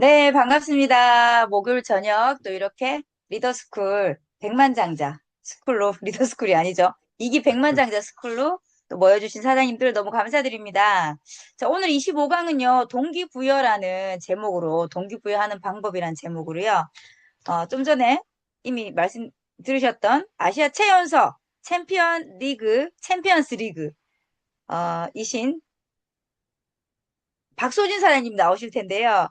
네, 반갑습니다. 목요일 저녁 또 이렇게 리더스쿨 백만장자 스쿨로 리더스쿨이 아니죠. 이기 백만장자 스쿨로 또 모여주신 사장님들 너무 감사드립니다. 자, 오늘 25강은요, 동기부여라는 제목으로 동기부여하는 방법이라는 제목으로요. 좀 전에 이미 말씀 들으셨던 아시아 최연소 챔피언스 리그 이신 박소진 사장님 나오실 텐데요.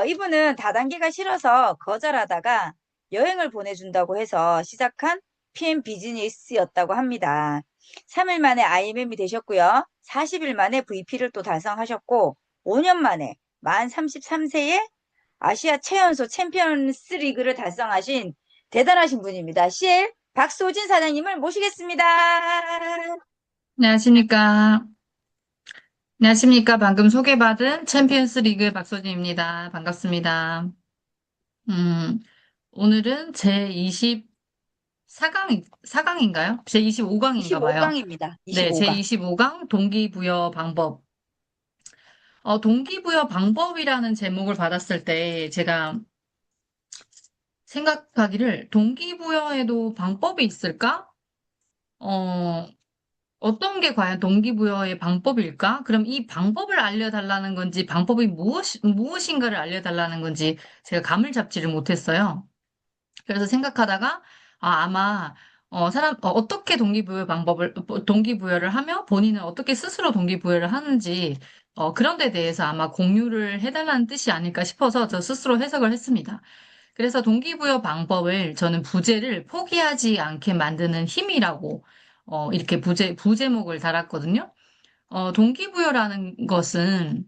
이분은 다단계가 싫어서 거절하다가 여행을 보내준다고 해서 시작한 PM 비즈니스였다고 합니다. 3일 만에 IMM이 되셨고요. 40일 만에 VP를 또 달성하셨고, 5년 만에 만 33세에 아시아 최연소 챔피언스 리그를 달성하신 대단하신 분입니다. CL 박소진 사장님을 모시겠습니다. 안녕하십니까. 안녕하십니까. 방금 소개받은 챔피언스 리그 박소진입니다. 반갑습니다. 음, 오늘은 제24강인가요? 제25강인가 봐요. 25강입니다. 네, 25강. 제25강 동기부여 방법. 동기부여 방법이라는 제목을 받았을 때 제가 생각하기를 동기부여에도 방법이 있을까? 어, 어떤 게 과연 동기부여의 방법일까? 그럼 이 방법을 알려달라는 건지, 방법이 무엇인가를 알려달라는 건지 제가 감을 잡지를 못했어요. 그래서 생각하다가, 아마, 어떻게 동기부여를 하며 본인은 어떻게 스스로 동기부여를 하는지, 그런 데 대해서 아마 공유를 해달라는 뜻이 아닐까 싶어서 저 스스로 해석을 했습니다. 그래서 동기부여 방법을 저는 부제를 포기하지 않게 만드는 힘이라고 이렇게 부제목을 달았거든요. 동기부여라는 것은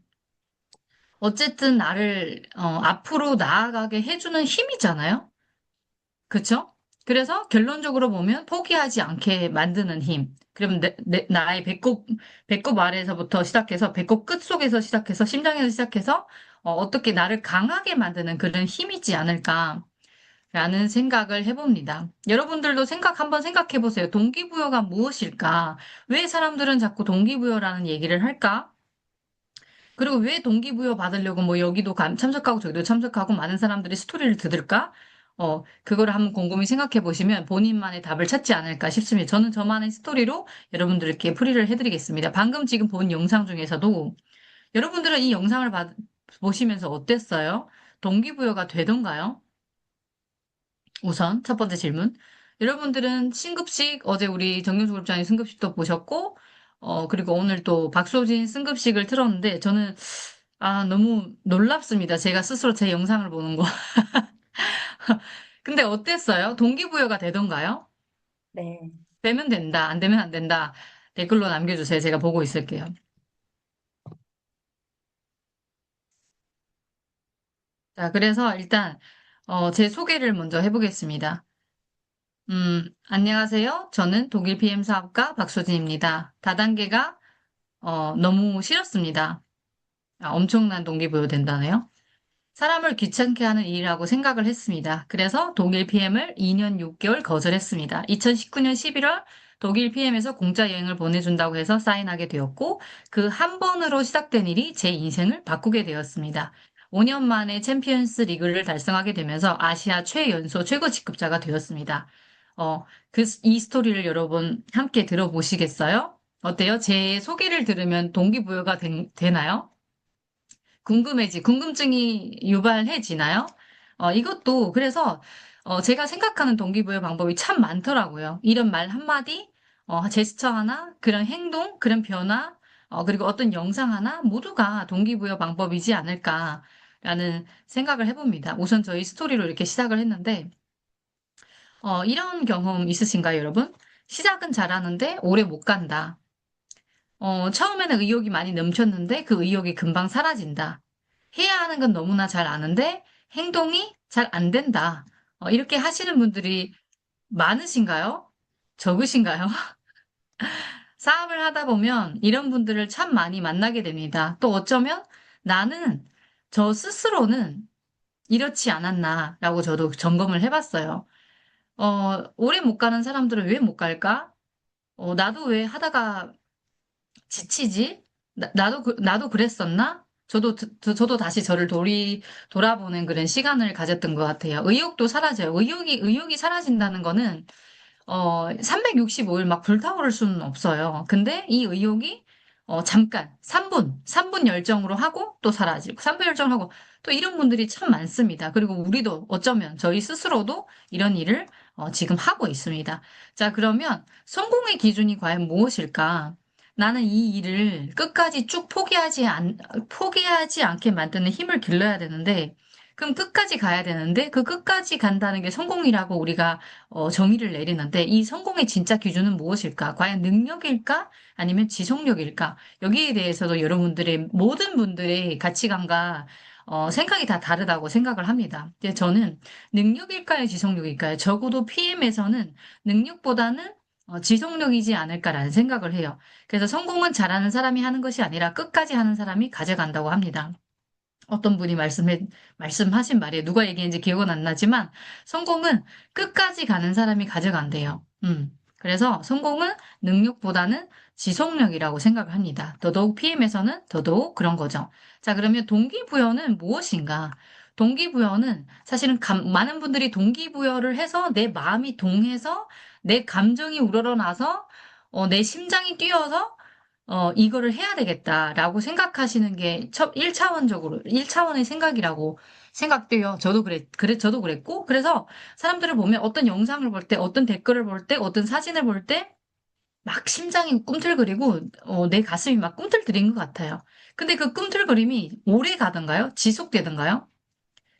어쨌든 나를 앞으로 나아가게 해주는 힘이잖아요. 그쵸? 그래서 결론적으로 보면 포기하지 않게 만드는 힘. 그럼 나의 배꼽 아래에서부터 시작해서 배꼽 끝속에서 시작해서 심장에서 시작해서 어떻게 나를 강하게 만드는 그런 힘이지 않을까. 라는 생각을 해봅니다. 여러분들도 한번 생각해 보세요. 동기부여가 무엇일까? 왜 사람들은 자꾸 동기부여라는 얘기를 할까? 그리고 왜 동기부여 받으려고 뭐 여기도 참석하고 저기도 참석하고 많은 사람들이 스토리를 들을까? 그거를 한번 곰곰이 생각해 보시면 본인만의 답을 찾지 않을까 싶습니다. 저는 저만의 스토리로 여러분들께 풀이를 해드리겠습니다. 방금 지금 본 영상 중에서도 여러분들은 이 영상을 보시면서 어땠어요? 동기부여가 되던가요? 우선 첫 번째 질문. 여러분들은 승급식, 어제 우리 정윤수 그룹장님 승급식도 보셨고, 그리고 오늘 또 박소진 승급식을 틀었는데, 저는, 너무 놀랍습니다. 제가 스스로 제 영상을 보는 거. 근데 어땠어요? 동기부여가 되던가요? 네. 되면 된다, 안 되면 안 된다. 댓글로 남겨주세요. 제가 보고 있을게요. 자, 그래서 일단, 제 소개를 먼저 해보겠습니다. 안녕하세요. 저는 독일 PM 사업가 박소진입니다. 다단계가 너무 싫었습니다. 엄청난 동기부여 된다네요. 사람을 귀찮게 하는 일이라고 생각을 했습니다. 그래서 독일 PM을 2년 6개월 거절했습니다. 2019년 11월 독일 PM에서 공짜 여행을 보내준다고 해서 사인하게 되었고, 그 한 번으로 시작된 일이 제 인생을 바꾸게 되었습니다. 5년 만에 챔피언스 리그를 달성하게 되면서 아시아 최연소 최고 직급자가 되었습니다. 이 스토리를 여러분 함께 들어보시겠어요? 어때요? 제 소개를 들으면 동기부여가 되나요? 궁금증이 유발해지나요? 이것도, 그래서, 제가 생각하는 동기부여 방법이 참 많더라고요. 이런 말 한마디, 제스처 하나, 그런 행동, 그런 변화, 그리고 어떤 영상 하나, 모두가 동기부여 방법이지 않을까라는 생각을 해봅니다. 우선 저희 스토리로 이렇게 시작을 했는데, 이런 경험 있으신가요, 여러분? 시작은 잘하는데 오래 못 간다. 처음에는 의욕이 많이 넘쳤는데 그 의욕이 금방 사라진다. 해야 하는 건 너무나 잘 아는데 행동이 잘 안 된다. 이렇게 하시는 분들이 많으신가요? 적으신가요? 사업을 하다 보면 이런 분들을 참 많이 만나게 됩니다. 또 어쩌면 나는 저 스스로는 이렇지 않았나라고 저도 점검을 해봤어요. 오래 못 가는 사람들은 왜 못 갈까? 나도 왜 하다가 지치지? 나도 그랬었나? 저도 다시 저를 돌아보는 그런 시간을 가졌던 것 같아요. 의욕도 사라져요. 의욕이 사라진다는 거는 365일 막 불타오를 수는 없어요. 근데 이 의욕이 잠깐 3분 열정으로 하고 또 사라지고 3분 열정을 하고 또 이런 분들이 참 많습니다. 그리고 우리도 어쩌면 저희 스스로도 이런 일을 지금 하고 있습니다. 자, 그러면 성공의 기준이 과연 무엇일까? 나는 이 일을 끝까지 쭉 포기하지 않게 만드는 힘을 길러야 되는데, 그럼 끝까지 가야 되는데, 그 끝까지 간다는 게 성공이라고 우리가 정의를 내리는데 이 성공의 진짜 기준은 무엇일까? 과연 능력일까? 아니면 지속력일까? 여기에 대해서도 여러분들의 모든 분들의 가치관과 생각이 다 다르다고 생각을 합니다. 근데 저는 능력일까요? 지속력일까요? 적어도 PM에서는 능력보다는 지속력이지 않을까라는 생각을 해요. 그래서 성공은 잘하는 사람이 하는 것이 아니라 끝까지 하는 사람이 가져간다고 합니다. 어떤 분이 말씀하신 말이에요. 누가 얘기했는지 기억은 안 나지만, 성공은 끝까지 가는 사람이 가져간대요. 그래서 성공은 능력보다는 지속력이라고 생각을 합니다. 더더욱 PM에서는 더더욱 그런 거죠. 자, 그러면 동기부여는 무엇인가? 동기부여는 사실은 많은 분들이 동기부여를 해서 내 마음이 동해서 내 감정이 우러러나서 내 심장이 뛰어서 이거를 해야 되겠다라고 생각하시는 게 1차원의 생각이라고 생각돼요. 저도 그랬고, 그래서 사람들을 보면 어떤 영상을 볼 때, 어떤 댓글을 볼 때, 어떤 사진을 볼 때, 막 심장이 꿈틀거리고, 내 가슴이 막 꿈틀거리는 것 같아요. 근데 그 꿈틀거림이 오래 가던가요? 지속되던가요?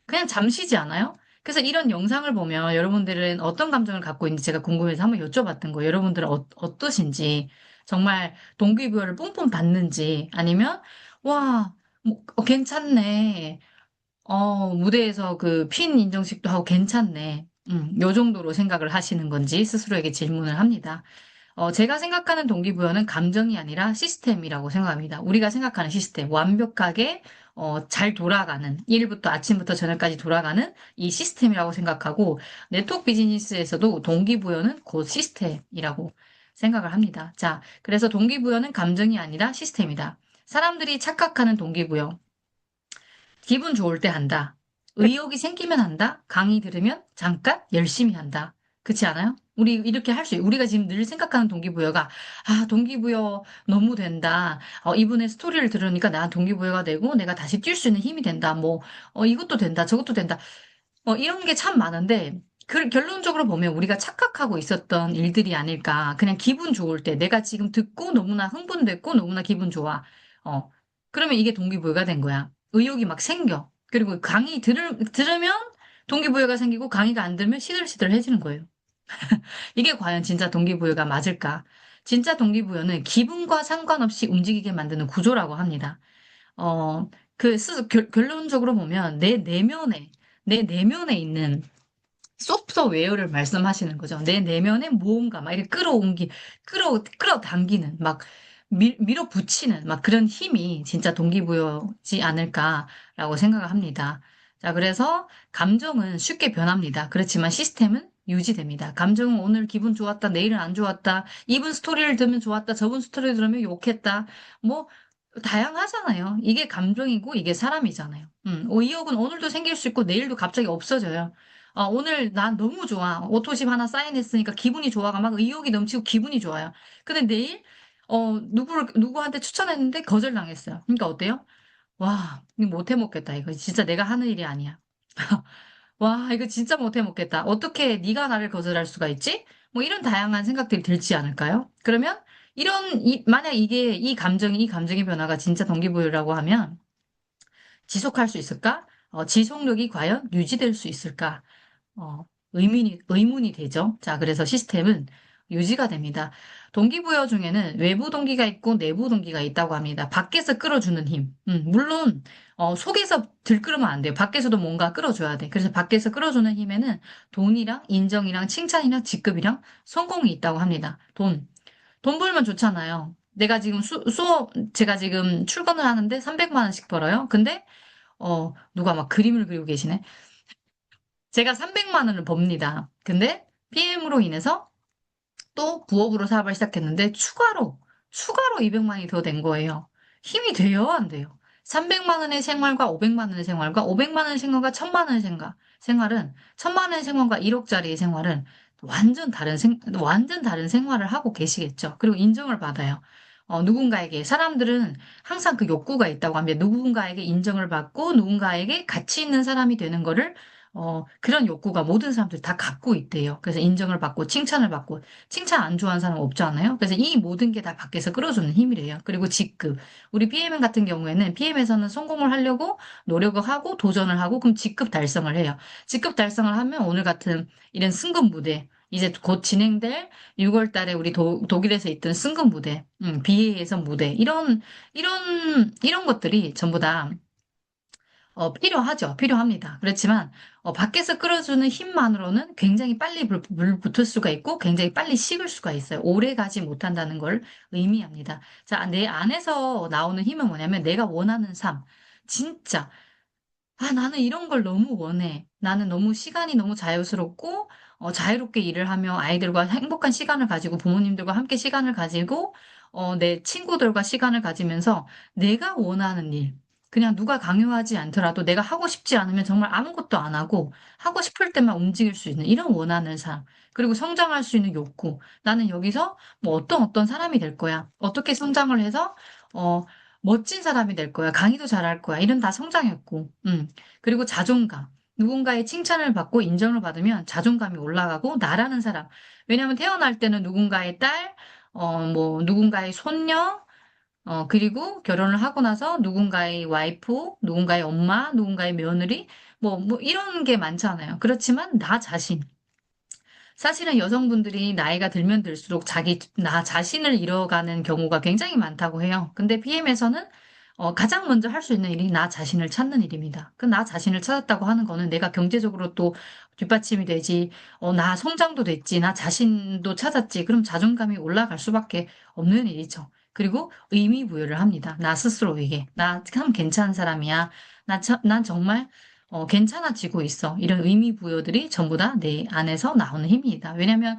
그냥 잠시지 않아요? 그래서 이런 영상을 보면 여러분들은 어떤 감정을 갖고 있는지 제가 궁금해서 한번 여쭤봤던 거예요. 여러분들은 어떠신지, 정말 동기부여를 뿜뿜 받는지, 아니면, 와, 뭐, 괜찮네. 무대에서 그 핀 인정식도 하고 괜찮네. 요 정도로 생각을 하시는 건지 스스로에게 질문을 합니다. 제가 생각하는 동기부여는 감정이 아니라 시스템이라고 생각합니다. 우리가 생각하는 시스템, 완벽하게 잘 돌아가는, 일부터 아침부터 저녁까지 돌아가는 이 시스템이라고 생각하고, 네트워크 비즈니스에서도 동기부여는 곧 시스템이라고 생각을 합니다. 자, 그래서 동기부여는 감정이 아니라 시스템이다. 사람들이 착각하는 동기부여, 기분 좋을 때 한다. 의욕이 생기면 한다. 강의 들으면 잠깐 열심히 한다. 그렇지 않아요? 우리 이렇게 할 수, 우리가 지금 늘 생각하는 동기부여가, 아, 동기부여 너무 된다. 이분의 스토리를 들으니까 나 동기부여가 되고 내가 다시 뛸 수 있는 힘이 된다. 뭐, 이것도 된다. 저것도 된다. 이런 게 참 많은데, 결론적으로 보면 우리가 착각하고 있었던 일들이 아닐까. 그냥 기분 좋을 때, 내가 지금 듣고 너무나 흥분됐고 너무나 기분 좋아. 어, 그러면 이게 동기부여가 된 거야. 의욕이 막 생겨. 그리고 들으면 동기부여가 생기고 강의가 안 들으면 시들시들해지는 거예요. 이게 과연 진짜 동기부여가 맞을까? 진짜 동기부여는 기분과 상관없이 움직이게 만드는 구조라고 합니다. 결론적으로 보면 내 내면에 있는 소프트웨어를 말씀하시는 거죠. 내 내면에 무언가 막 이렇게 끌어당기는, 막 밀어붙이는 막 그런 힘이 진짜 동기부여지 않을까라고 생각을 합니다. 자, 그래서 감정은 쉽게 변합니다. 그렇지만 시스템은 유지됩니다. 감정은 오늘 기분 좋았다, 내일은 안 좋았다, 이분 스토리를 들으면 좋았다, 저분 스토리를 들으면 욕했다, 뭐, 다양하잖아요. 이게 감정이고 이게 사람이잖아요. 의욕은 오늘도 생길 수 있고 내일도 갑자기 없어져요. 오늘 난 너무 좋아. 오토십 하나 사인했으니까 기분이 좋아가 막 의욕이 넘치고 기분이 좋아요. 근데 내일, 누구한테 추천했는데 거절당했어요. 그러니까 어때요? 와, 이거 못 해먹겠다. 이거 진짜 내가 하는 일이 아니야. 와, 이거 진짜 못 해먹겠다. 어떻게 네가 나를 거절할 수가 있지? 뭐 이런 다양한 생각들이 들지 않을까요? 그러면 만약 이 감정의 변화가 진짜 동기부여라고 하면 지속할 수 있을까? 지속력이 과연 유지될 수 있을까? 의문이 되죠. 자, 그래서 시스템은 유지가 됩니다. 동기부여 중에는 외부 동기가 있고 내부 동기가 있다고 합니다. 밖에서 끌어주는 힘. 물론, 속에서 들끓으면 안 돼요. 밖에서도 뭔가 끌어줘야 돼. 그래서 밖에서 끌어주는 힘에는 돈이랑 인정이랑 칭찬이랑 직급이랑 성공이 있다고 합니다. 돈 벌면 좋잖아요. 제가 지금 출근을 하는데 300만 원씩 벌어요. 근데, 누가 막 그림을 그리고 계시네. 제가 300만 원을 법니다. 근데 PM으로 인해서 또 부업으로 사업을 시작했는데 추가로 200만 원이 더 된 거예요. 힘이 돼요, 안 돼요? 300만 원의 생활과 500만 원의 생활과 500만 원의 생활과 1000만 원의 생활은 1000만 원의 생활과 1억짜리의 생활은 완전 다른 생활을 하고 계시겠죠. 그리고 인정을 받아요. 누군가에게 사람들은 항상 그 욕구가 있다고 합니다. 누군가에게 인정을 받고 누군가에게 가치 있는 사람이 되는 거를 그런 욕구가 모든 사람들이 다 갖고 있대요. 그래서 인정을 받고 칭찬을 받고 칭찬 안 좋아하는 사람 없지 않아요? 그래서 이 모든 게 다 밖에서 끌어주는 힘이래요. 그리고 직급. 우리 PMM 같은 경우에는 PM에서는 성공을 하려고 노력을 하고 도전을 하고 그럼 직급 달성을 해요. 직급 달성을 하면 오늘 같은 이런 승급 무대 이제 곧 진행될 6월 달에 우리 독일에서 있던 승급 무대, BA에서 무대 이런 것들이 전부 다 필요하죠. 필요합니다. 그렇지만, 밖에서 끌어주는 힘만으로는 굉장히 빨리 불 붙을 수가 있고, 굉장히 빨리 식을 수가 있어요. 오래 가지 못한다는 걸 의미합니다. 자, 내 안에서 나오는 힘은 뭐냐면, 내가 원하는 삶. 진짜, 나는 이런 걸 너무 원해. 나는 너무 시간이 너무 자유스럽고, 자유롭게 일을 하며 아이들과 행복한 시간을 가지고 부모님들과 함께 시간을 가지고, 내 친구들과 시간을 가지면서 내가 원하는 일, 그냥 누가 강요하지 않더라도 내가 하고 싶지 않으면 정말 아무것도 안 하고 하고 싶을 때만 움직일 수 있는 이런 원하는 삶. 그리고 성장할 수 있는 욕구. 나는 여기서 뭐 어떤 사람이 될 거야. 어떻게 성장을 해서, 어, 멋진 사람이 될 거야. 강의도 잘할 거야. 이런 다 성장했고. 그리고 자존감. 누군가의 칭찬을 받고 인정을 받으면 자존감이 올라가고 나라는 사람. 왜냐하면 태어날 때는 누군가의 딸, 뭐 누군가의 손녀, 그리고 결혼을 하고 나서 누군가의 와이프, 누군가의 엄마, 누군가의 며느리, 뭐 이런 게 많잖아요. 그렇지만 나 자신. 사실은 여성분들이 나이가 들면 들수록 나 자신을 잃어가는 경우가 굉장히 많다고 해요. 근데 PM에서는 가장 먼저 할 수 있는 일이 나 자신을 찾는 일입니다. 그 나 자신을 찾았다고 하는 거는 내가 경제적으로 또 뒷받침이 되지, 나 성장도 됐지, 나 자신도 찾았지, 그럼 자존감이 올라갈 수밖에 없는 일이죠. 그리고 의미 부여를 합니다. 나 스스로에게. 나 참 괜찮은 사람이야. 난 정말 괜찮아지고 있어. 이런 의미 부여들이 전부 다 내 안에서 나오는 힘이다. 왜냐면,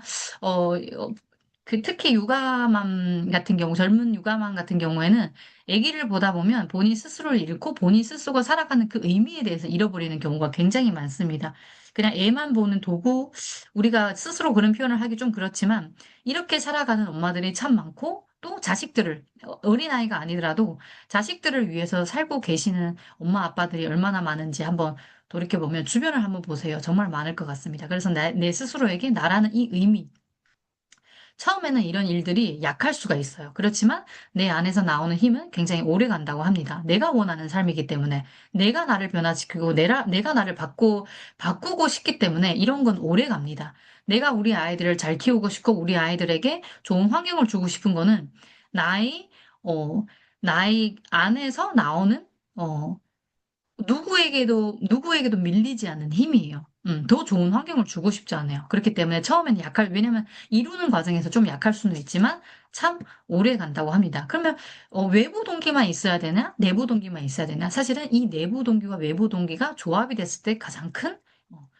특히 육아맘 같은 경우, 젊은 육아맘 같은 경우에는 아기를 보다 보면 본인 스스로를 잃고 본인 스스로가 살아가는 그 의미에 대해서 잃어버리는 경우가 굉장히 많습니다. 그냥 애만 보는 도구, 우리가 스스로 그런 표현을 하기 좀 그렇지만, 이렇게 살아가는 엄마들이 참 많고, 또 자식들을, 어린아이가 아니더라도 자식들을 위해서 살고 계시는 엄마, 아빠들이 얼마나 많은지 한번 돌이켜보면 주변을 한번 보세요. 정말 많을 것 같습니다. 그래서 내 스스로에게 나라는 이 의미, 처음에는 이런 일들이 약할 수가 있어요. 그렇지만 내 안에서 나오는 힘은 굉장히 오래 간다고 합니다. 내가 원하는 삶이기 때문에 내가 나를 변화시키고 내가 나를 바꾸고 싶기 때문에 이런 건 오래 갑니다. 내가 우리 아이들을 잘 키우고 싶고 우리 아이들에게 좋은 환경을 주고 싶은 거는 나의, 어, 나의 안에서 나오는, 누구에게도 밀리지 않는 힘이에요. 더 좋은 환경을 주고 싶지 않아요. 그렇기 때문에 처음에는 왜냐면 이루는 과정에서 좀 약할 수는 있지만 참 오래 간다고 합니다. 그러면 외부 동기만 있어야 되나? 내부 동기만 있어야 되나? 사실은 이 내부 동기와 외부 동기가 조합이 됐을 때 가장 큰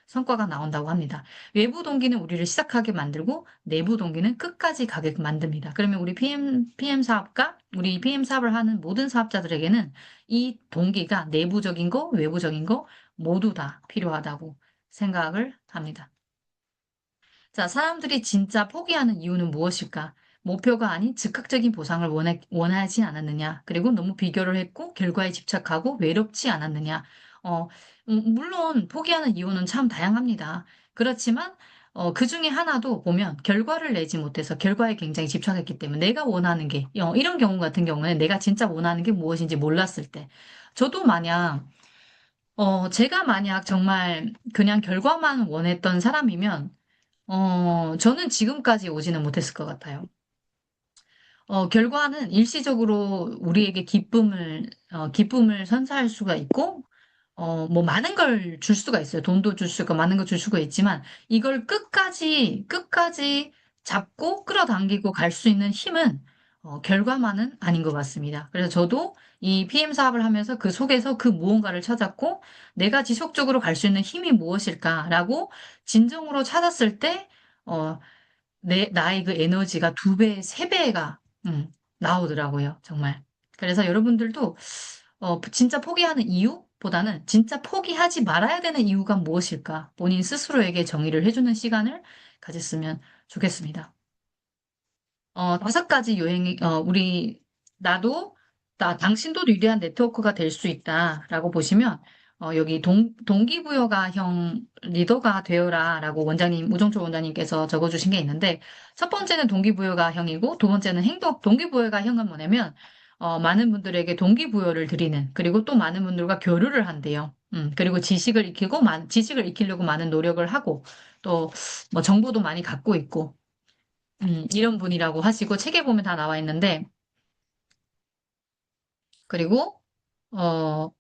성과가 나온다고 합니다. 외부 동기는 우리를 시작하게 만들고 내부 동기는 끝까지 가게 만듭니다. 그러면 우리 PM 사업가, 우리 PM 사업을 하는 모든 사업자들에게는 이 동기가 내부적인 거, 외부적인 거 모두 다 필요하다고 생각을 합니다. 자, 사람들이 진짜 포기하는 이유는 무엇일까? 목표가 아닌 즉각적인 보상을 원하지 않았느냐? 그리고 너무 비교를 했고, 결과에 집착하고, 외롭지 않았느냐? 어, 물론 포기하는 이유는 참 다양합니다. 그렇지만, 그 중에 하나도 보면 결과를 내지 못해서 결과에 굉장히 집착했기 때문에 내가 원하는 게, 이런 경우 같은 경우는 내가 진짜 원하는 게 무엇인지 몰랐을 때. 저도 제가 만약 정말 그냥 결과만 원했던 사람이면, 저는 지금까지 오지는 못했을 것 같아요. 결과는 일시적으로 우리에게 기쁨을 선사할 수가 있고, 뭐 많은 걸 줄 수가 있어요. 돈도 줄 수가, 많은 걸 줄 수가 있지만, 이걸 끝까지 잡고 끌어당기고 갈 수 있는 힘은, 결과만은 아닌 것 같습니다. 그래서 저도 이 PM 사업을 하면서 그 속에서 그 무언가를 찾았고, 내가 지속적으로 갈 수 있는 힘이 무엇일까라고 진정으로 찾았을 때, 어, 나의 그 에너지가 두 배, 세 배가, 나오더라고요. 정말. 그래서 여러분들도, 진짜 포기하는 이유보다는 진짜 포기하지 말아야 되는 이유가 무엇일까? 본인 스스로에게 정의를 해주는 시간을 가졌으면 좋겠습니다. 5가지 당신도 위대한 네트워크가 될 수 있다라고 보시면, 여기 동기부여가형 리더가 되어라라고 우정철 원장님께서 적어주신 게 있는데, 첫 번째는 동기부여가형이고, 두 번째는 동기부여가형은 뭐냐면, 많은 분들에게 동기부여를 드리는, 그리고 또 많은 분들과 교류를 한대요. 그리고 지식을 익히려고 많은 노력을 하고, 또, 뭐, 정보도 많이 갖고 있고, 이런 분이라고 하시고 책에 보면 다 나와 있는데 그리고 어,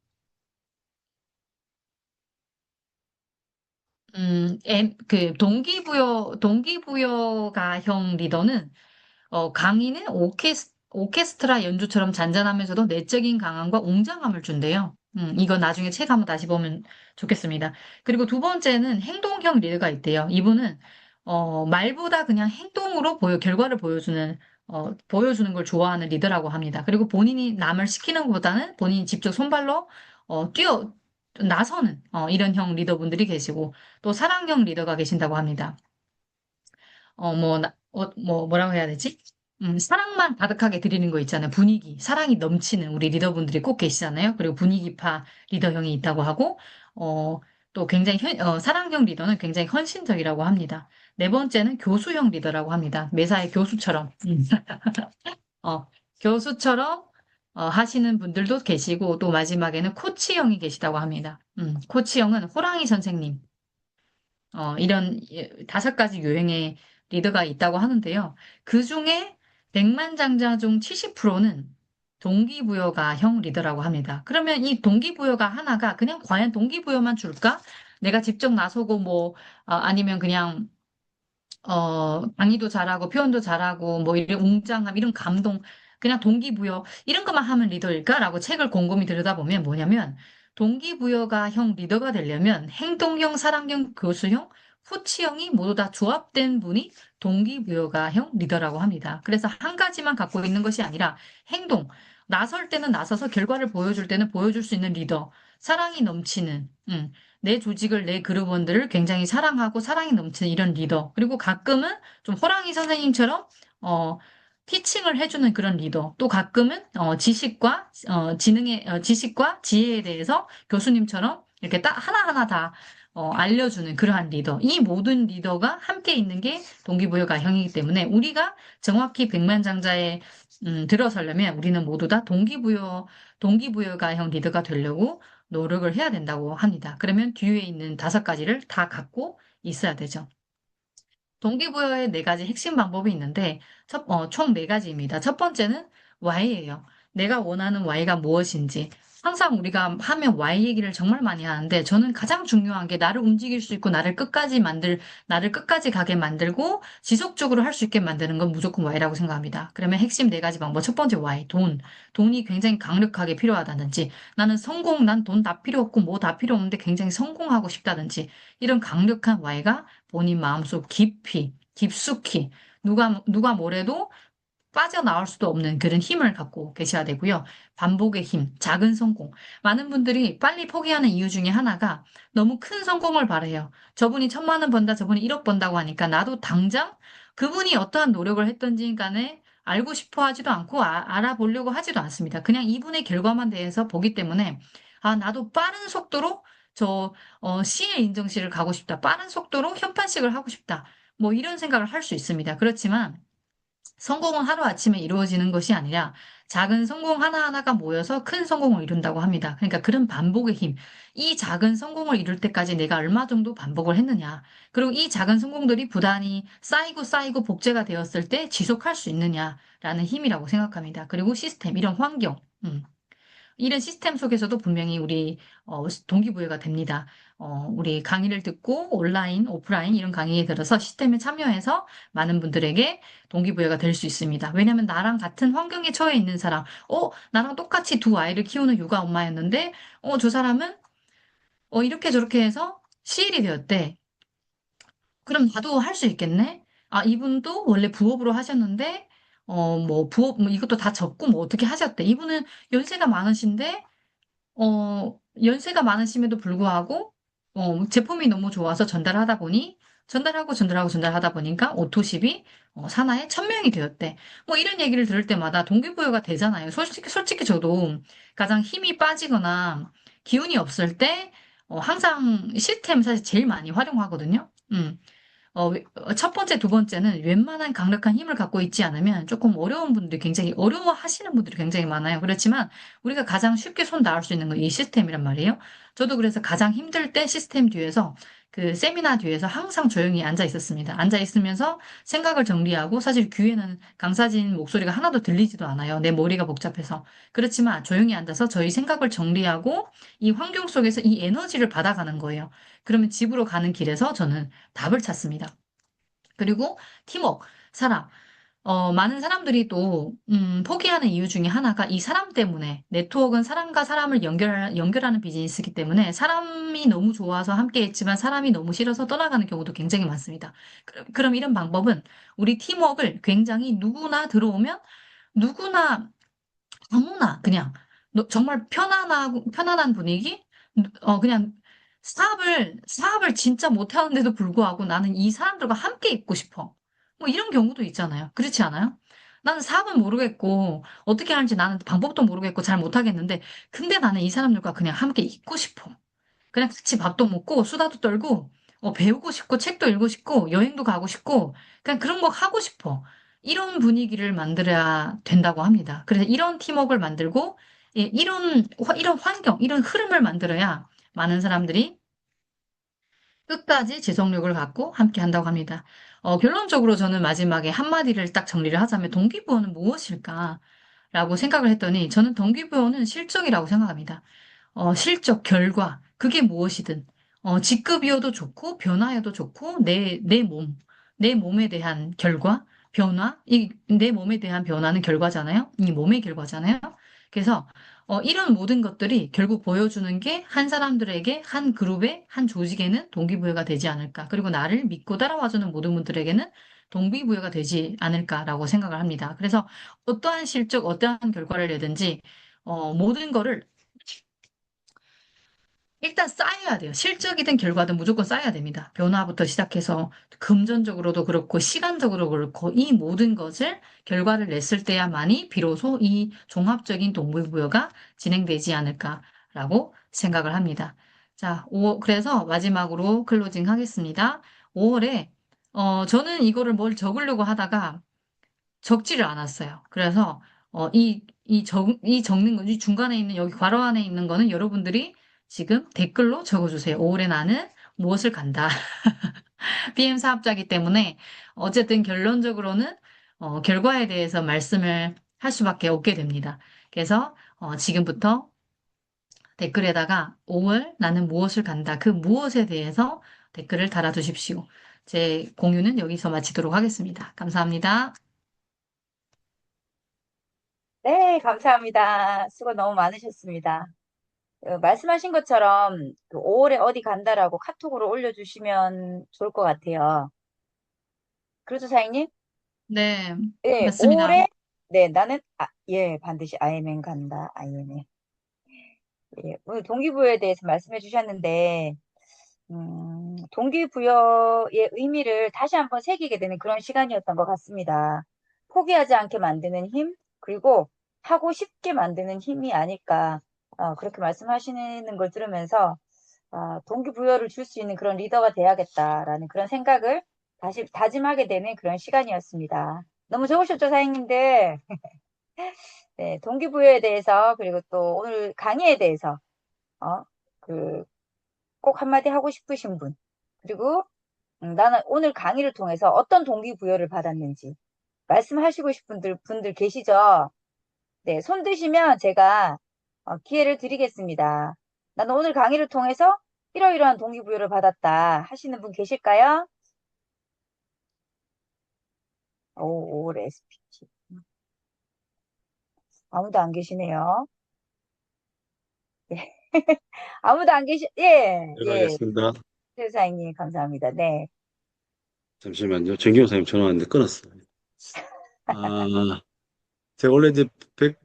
그 동기부여가형 리더는 강의는 오케스트라 연주처럼 잔잔하면서도 내적인 강함과 웅장함을 준대요. 이거 나중에 책 한번 다시 보면 좋겠습니다. 그리고 두 번째는 행동형 리더가 있대요. 이분은 말보다 그냥 행동으로 결과를 보여주는 걸 좋아하는 리더라고 합니다. 그리고 본인이 남을 시키는 것보다는 본인이 직접 손발로 나서는 이런 형 리더분들이 계시고 또 사랑형 리더가 계신다고 합니다. 뭐라고 해야 되지? 사랑만 가득하게 드리는 거 있잖아요. 분위기, 사랑이 넘치는 우리 리더분들이 꼭 계시잖아요. 그리고 분위기파 리더형이 있다고 하고, 어, 또 굉장히 사랑형 리더는 굉장히 헌신적이라고 합니다. 네 번째는 교수형 리더라고 합니다. 매사의 교수처럼, 어, 교수처럼 하시는 분들도 계시고, 또 마지막에는 코치형이 계시다고 합니다. 코치형은 호랑이 선생님. 이런 5가지 유형의 리더가 있다고 하는데요. 그 중에 백만장자 중 70%는 동기부여가형 리더라고 합니다. 그러면 이 동기부여가 하나가 그냥 과연 동기부여만 줄까? 내가 직접 나서고 아니면 그냥 강의도 잘하고 표현도 잘하고 뭐 이런 웅장함, 이런 감동, 그냥 동기부여 이런 것만 하면 리더일까라고 책을 곰곰이 들여다보면 뭐냐면 동기부여가형 리더가 되려면 행동형, 사랑형, 교수형, 후치형이 모두 다 조합된 분이 동기부여가형 리더라고 합니다. 그래서 한 가지만 갖고 있는 것이 아니라 행동, 나설 때는 나서서 결과를 보여줄 때는 보여줄 수 있는 리더, 사랑이 넘치는, 내 조직을, 내 그룹원들을 굉장히 사랑하고 사랑이 넘치는 이런 리더. 그리고 가끔은 좀 호랑이 선생님처럼, 티칭을 해주는 그런 리더. 또 가끔은, 지식과 지혜에 대해서 교수님처럼 이렇게 딱 하나하나 다, 알려주는 그러한 리더. 이 모든 리더가 함께 있는 게 동기부여가형이기 때문에 우리가 정확히 백만장자에, 들어서려면 우리는 모두 다 동기부여가형 리더가 되려고 노력을 해야 된다고 합니다. 그러면 뒤에 있는 5가지를 다 갖고 있어야 되죠. 동기부여의 4가지 핵심 방법이 있는데, 총 4가지입니다. 첫 번째는 Y예요. 내가 원하는 Y가 무엇인지. 항상 우리가 하면 Y 얘기를 정말 많이 하는데, 저는 가장 중요한 게 나를 움직일 수 있고, 나를 끝까지 가게 만들고, 지속적으로 할 수 있게 만드는 건 무조건 Y라고 생각합니다. 그러면 핵심 4가지 방법. 첫 번째 Y, 돈. 돈이 굉장히 강력하게 필요하다든지, 난 돈 다 필요 없고, 뭐 다 필요 없는데 굉장히 성공하고 싶다든지, 이런 강력한 Y가 본인 마음속 깊숙이, 누가 뭐래도 빠져나올 수도 없는 그런 힘을 갖고 계셔야 되고요. 반복의 힘, 작은 성공. 많은 분들이 빨리 포기하는 이유 중에 하나가 너무 큰 성공을 바래요. 저분이 1,000만 원 번다, 저분이 1억 번다고 하니까 나도 당장 그분이 어떠한 노력을 했던지 간에 알고 싶어 하지도 않고 알아보려고 하지도 않습니다. 그냥 이분의 결과만 대해서 보기 때문에 나도 빠른 속도로 CL 인정실을 가고 싶다. 빠른 속도로 현판식을 하고 싶다. 뭐 이런 생각을 할 수 있습니다. 그렇지만 성공은 하루아침에 이루어지는 것이 아니라 작은 성공 하나하나가 모여서 큰 성공을 이룬다고 합니다. 그러니까 그런 반복의 힘. 이 작은 성공을 이룰 때까지 내가 얼마 정도 반복을 했느냐. 그리고 이 작은 성공들이 부단히 쌓이고 복제가 되었을 때 지속할 수 있느냐라는 힘이라고 생각합니다. 그리고 시스템, 이런 환경. 이런 시스템 속에서도 분명히 우리 동기부여가 됩니다. 우리 강의를 듣고 온라인, 오프라인 이런 강의에 들어서 시스템에 참여해서 많은 분들에게 동기부여가 될 수 있습니다. 왜냐하면 나랑 같은 환경에 처해 있는 사람, 나랑 똑같이 두 아이를 키우는 육아 엄마였는데, 저 사람은 이렇게 저렇게 해서 CL이 되었대. 그럼 나도 할 수 있겠네? 이분도 원래 부업으로 하셨는데, 부업, 이것도 다 적고 뭐 어떻게 하셨대. 이분은 연세가 많으신데, 연세가 많으심에도 불구하고, 제품이 너무 좋아서 전달하다 보니까 오토십이 산하에 1000명이 되었대. 뭐 이런 얘기를 들을 때마다 동기부여가 되잖아요. 솔직히 저도 가장 힘이 빠지거나 기운이 없을 때, 항상 시스템 사실 제일 많이 활용하거든요. 첫 번째, 두 번째는 웬만한 강력한 힘을 갖고 있지 않으면 조금 굉장히 어려워하시는 분들이 굉장히 많아요. 그렇지만 우리가 가장 쉽게 손 닿을 수 있는 건 이 시스템이란 말이에요. 저도 그래서 가장 힘들 때 시스템 뒤에서 그 세미나 뒤에서 항상 조용히 앉아 있었습니다. 앉아 있으면서 생각을 정리하고 사실 귀에는 강사진 목소리가 하나도 들리지도 않아요. 내 머리가 복잡해서. 그렇지만 조용히 앉아서 저희 생각을 정리하고 이 환경 속에서 이 에너지를 받아가는 거예요. 그러면 집으로 가는 길에서 저는 답을 찾습니다. 그리고 팀워크, 사람. 많은 사람들이 또, 포기하는 이유 중에 하나가 이 사람 때문에, 네트워크는 사람과 사람을 연결하는 비즈니스이기 때문에 사람이 너무 좋아서 함께 했지만 사람이 너무 싫어서 떠나가는 경우도 굉장히 많습니다. 그럼 이런 방법은 우리 팀워크를 굉장히 누구나 들어오면 누구나 아무나 그냥 정말 편안한 분위기? 그냥 사업을 진짜 못하는데도 불구하고 나는 이 사람들과 함께 있고 싶어. 뭐 이런 경우도 있잖아요. 그렇지 않아요? 나는 사업은 모르겠고 어떻게 하는지 나는 방법도 모르겠고 잘 못하겠는데 근데 나는 이 사람들과 그냥 함께 있고 싶어. 그냥 같이 밥도 먹고 수다도 떨고 배우고 싶고 책도 읽고 싶고 여행도 가고 싶고 그냥 그런 거 하고 싶어. 이런 분위기를 만들어야 된다고 합니다. 그래서 이런 팀워크를 만들고 예, 이런 환경, 이런 흐름을 만들어야 많은 사람들이 끝까지 지속력을 갖고 함께 한다고 합니다. 결론적으로 저는 마지막에 한마디를 딱 정리를 하자면 동기부여는 무엇일까? 라고 생각을 했더니 저는 동기부여는 실적이라고 생각합니다. 실적, 결과, 그게 무엇이든, 직급이어도 좋고, 변화여도 좋고, 내 몸에 대한 결과, 내 몸에 대한 변화는 결과잖아요? 이 몸의 결과잖아요? 그래서, 이런 모든 것들이 결국 보여주는 게 한 사람들에게, 한 그룹에, 한 조직에는 동기부여가 되지 않을까. 그리고 나를 믿고 따라와주는 모든 분들에게는 동기부여가 되지 않을까라고 생각을 합니다. 그래서 어떠한 실적, 어떠한 결과를 내든지, 모든 거를 일단 쌓여야 돼요. 실적이든 결과든 무조건 쌓여야 됩니다. 변화부터 시작해서 금전적으로도 그렇고 시간적으로 그렇고 이 모든 것을 결과를 냈을 때야만이 비로소 이 종합적인 동기부여가 진행되지 않을까라고 생각을 합니다. 자, 그래서 마지막으로 클로징 하겠습니다. 5월에 저는 이거를 뭘 적으려고 하다가 적지를 않았어요. 그래서 이 적는 거, 이 중간에 있는 여기 괄호 안에 있는 거는 여러분들이 지금 댓글로 적어주세요. 5월에 나는 무엇을 간다. PM 사업자이기 때문에 어쨌든 결론적으로는 결과에 대해서 말씀을 할 수밖에 없게 됩니다. 그래서 지금부터 댓글에다가 5월 나는 무엇을 간다. 그 무엇에 대해서 댓글을 달아주십시오. 제 공유는 여기서 마치도록 하겠습니다. 감사합니다. 네, 감사합니다. 수고 너무 많으셨습니다. 말씀하신 것처럼 그 5월에 어디 간다라고 카톡으로 올려주시면 좋을 것 같아요. 그렇죠, 사장님? 네, 네, 맞습니다. 5월에 네, 나는 예, 반드시 아이엠엔 간다. 아이엠엔. 예, 오늘 동기부여에 대해서 말씀해 주셨는데 동기부여의 의미를 다시 한번 새기게 되는 그런 시간이었던 것 같습니다. 포기하지 않게 만드는 힘, 그리고 하고 싶게 만드는 힘이 아닐까, 그렇게 말씀하시는 걸 들으면서, 동기부여를 줄 수 있는 그런 리더가 돼야겠다라는 그런 생각을 다시 다짐하게 되는 그런 시간이었습니다. 너무 좋으셨죠, 사장님들? 네, 동기부여에 대해서, 그리고 또 오늘 강의에 대해서, 어, 그, 꼭 한마디 하고 싶으신 분, 그리고 나는 오늘 강의를 통해서 어떤 동기부여를 받았는지 말씀하시고 싶은 분들 계시죠? 네, 손 드시면 제가 기회를 드리겠습니다. 나는 오늘 강의를 통해서 이러이러한 동기부여를 받았다 하시는 분 계실까요? 오, 레스피치. 아무도 안 계시네요. 예. 아무도 안 예, 예. 들어가겠습니다. 세사님 감사합니다. 네. 잠시만요. 정기호 사님 전화 왔는데 끊었어요. 아, 제가 원래 이제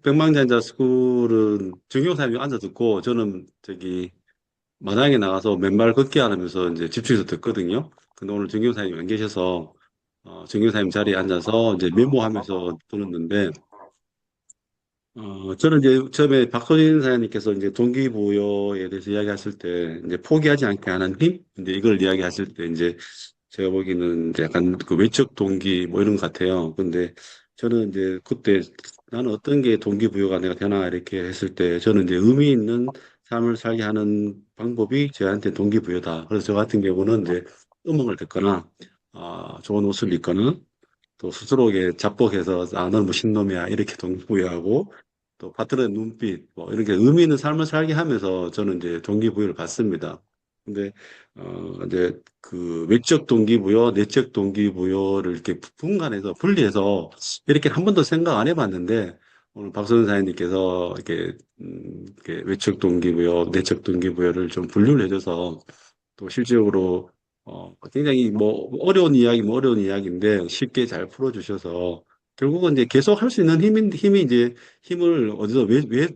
백만장자 스쿨은 전교사님이 앉아 듣고 저는 저기 마당에 나가서 맨발 걷기 하면서 이제 집중해서 듣거든요. 근데 오늘 전교사님이 안 계셔서 전교사님 자리에 앉아서 이제 메모하면서 들었는데 저는 이제 처음에 박소진 사장님께서 이제 동기부여에 대해서 이야기하실 때 이제 포기하지 않게 하는 힘? 이제 이걸 이야기하실 때 이제 제가 보기에는 이제 약간 그 외적 동기 뭐 이런 것 같아요. 근데 저는 이제 그때 나는 어떤 게 동기부여가 내가 되나 이렇게 했을 때 저는 이제 의미 있는 삶을 살게 하는 방법이 저한테 동기부여다. 그래서 저 같은 경우는 이제 음악을 듣거나 좋은 옷을 입거나 또 스스로에게 자뻑해서 너는 뭐 신놈이야 이렇게 동기부여하고 또 파트너의 눈빛 뭐 이렇게 의미 있는 삶을 살게 하면서 저는 이제 동기부여를 받습니다. 근데 이제 그 외적 동기부여, 내적 동기부여를 이렇게 분간해서 분리해서 이렇게 한 번도 생각 안 해봤는데 오늘 박선생 사장님께서 이렇게 외적 동기부여, 내적 동기부여를 좀 분류를 해줘서 또 실질적으로 굉장히 뭐 어려운 이야기, 뭐 어려운 이야기인데 쉽게 잘 풀어주셔서 결국은 이제 계속 할 수 있는 힘이 이제 힘을 어디서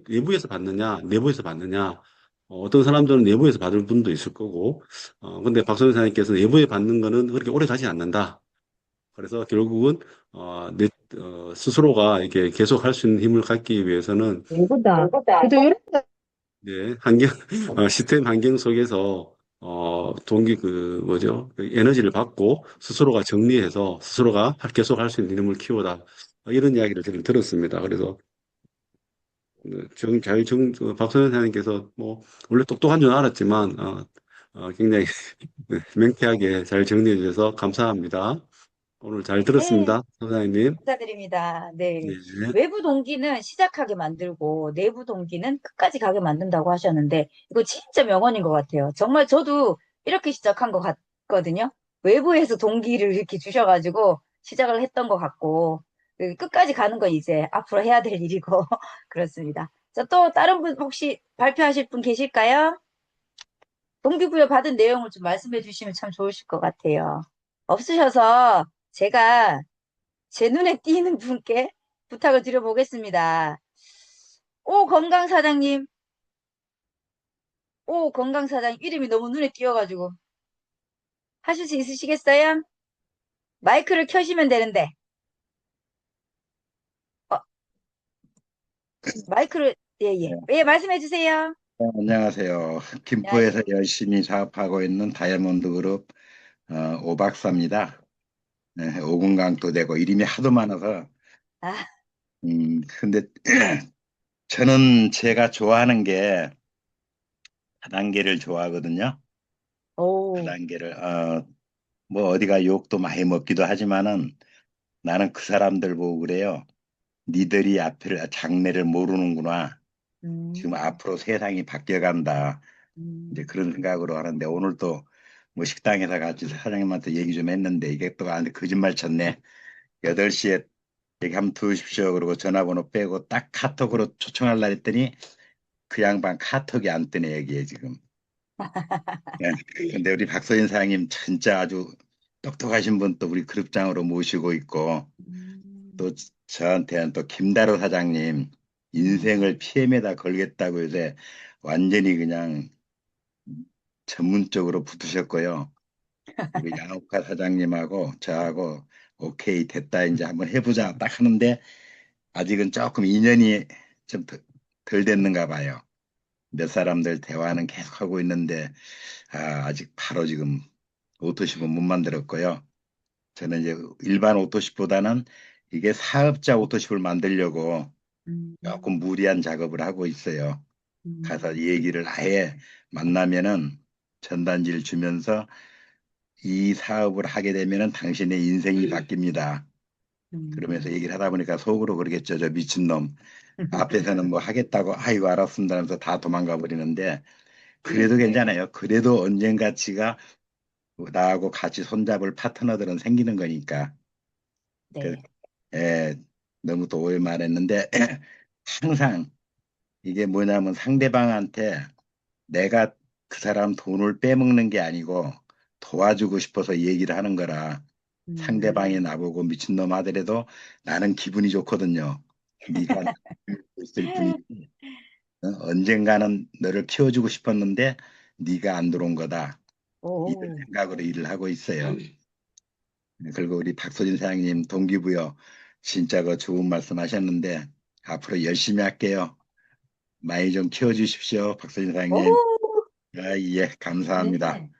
외부에서 받느냐, 내부에서 받느냐. 어떤 사람들은 내부에서 받을 분도 있을 거고, 근데 박선생 사님께서 내부에 받는 거는 그렇게 오래 가지 않는다. 그래서 결국은 스스로가 이렇게 계속 할 수 있는 힘을 갖기 위해서는 이거다. 그래도 이렇게 네, 시스템 환경 속에서, 뭐죠? 그 에너지를 받고 스스로가 정리해서 스스로가 계속 할 수 있는 힘을 키우다. 이런 이야기를 지금 들었습니다. 그래서, 박선현 사장님께서 뭐, 원래 똑똑한 줄 알았지만, 굉장히 명쾌하게 잘 정리해 주셔서 감사합니다. 오늘 잘 네, 들었습니다. 선생님. 감사드립니다. 네. 네. 외부 동기는 시작하게 만들고 내부 동기는 끝까지 가게 만든다고 하셨는데 이거 진짜 명언인 것 같아요. 정말 저도 이렇게 시작한 것 같거든요. 외부에서 동기를 이렇게 주셔가지고 시작을 했던 것 같고 끝까지 가는 건 이제 앞으로 해야 될 일이고 그렇습니다. 자, 또 다른 분 혹시 발표하실 분 계실까요? 동기부여 받은 내용을 좀 말씀해 주시면 참 좋으실 것 같아요. 없으셔서 제가 제 눈에 띄는 분께 부탁을 드려보겠습니다. 오, 건강사장님. 오, 건강사장님. 이름이 너무 눈에 띄어가지고. 하실 수 있으시겠어요? 마이크를 켜시면 되는데. 어, 마이크를, 예, 예. 네, 예, 말씀해 주세요. 안녕하세요. 김포에서 안녕하세요. 열심히 사업하고 있는 다이아몬드 그룹 오 박사입니다. 네, 오군강도 되고 이름이 하도 많아서 아, 근데 저는 제가 좋아하는 게 다단계를 좋아하거든요. 오, 다단계를 뭐 어디가 욕도 많이 먹기도 하지만은 나는 그 사람들 보고 그래요. 니들이 앞을 장래를 모르는구나. 지금 음, 앞으로 세상이 바뀌어간다. 이제 음. 그런 생각으로 하는데 오늘 또 뭐 식당에서 같이 사장님한테 얘기 좀 했는데 이게 또 거짓말 쳤네. 8시에 얘기 한번 두십시오. 그러고 전화번호 빼고 딱 카톡으로 초청하려 했더니 그 양반 카톡이 안 뜨네 여기에 지금. 예. 근데 우리 박서진 사장님 진짜 아주 똑똑하신 분 또 우리 그룹장으로 모시고 있고 음, 또 저한테는 또 김다로 사장님 음. 인생을 PM에다 걸겠다고 해서 완전히 그냥 전문적으로 붙으셨고요. 우리 양옥화 사장님하고 저하고 오케이 됐다 이제 한번 해보자 딱 하는데 아직은 조금 인연이 좀 덜 됐는가 봐요. 몇 사람들 대화는 계속 하고 있는데 아직 바로 지금 오토십은 못 만들었고요. 저는 이제 일반 오토십보다는 이게 사업자 오토십을 만들려고 음, 조금 무리한 작업을 하고 있어요. 가서 이 음, 얘기를 아예 만나면은 전단지를 주면서 이 사업을 하게 되면은 당신의 인생이 바뀝니다. 그러면서 음. 얘기를 하다 보니까 속으로 그러겠죠. 저 미친놈. 앞에서는 뭐 하겠다고 아이고 알았습니다 하면서 다 도망가 버리는데 그래도 괜찮아요. 그래도 언젠가 지가 나하고 같이 손잡을 파트너들은 생기는 거니까. 그, 네. 예, 너무 또 오해 말했는데 항상 이게 뭐냐면 상대방한테 내가 그 사람 돈을 빼먹는 게 아니고 도와주고 싶어서 얘기를 하는 거라 상대방이 음, 나보고 미친놈 하더라도 나는 기분이 좋거든요. 네가 있을 뿐이지. 언젠가는 너를 키워주고 싶었는데 네가 안 들어온 거다. 이런 오, 생각으로 일을 하고 있어요. 그리고 우리 박소진 사장님 동기부여 진짜 그 좋은 말씀 하셨는데 앞으로 열심히 할게요. 많이 좀 키워주십시오, 박소진 오, 사장님. 아, 예, 감사합니다. 네.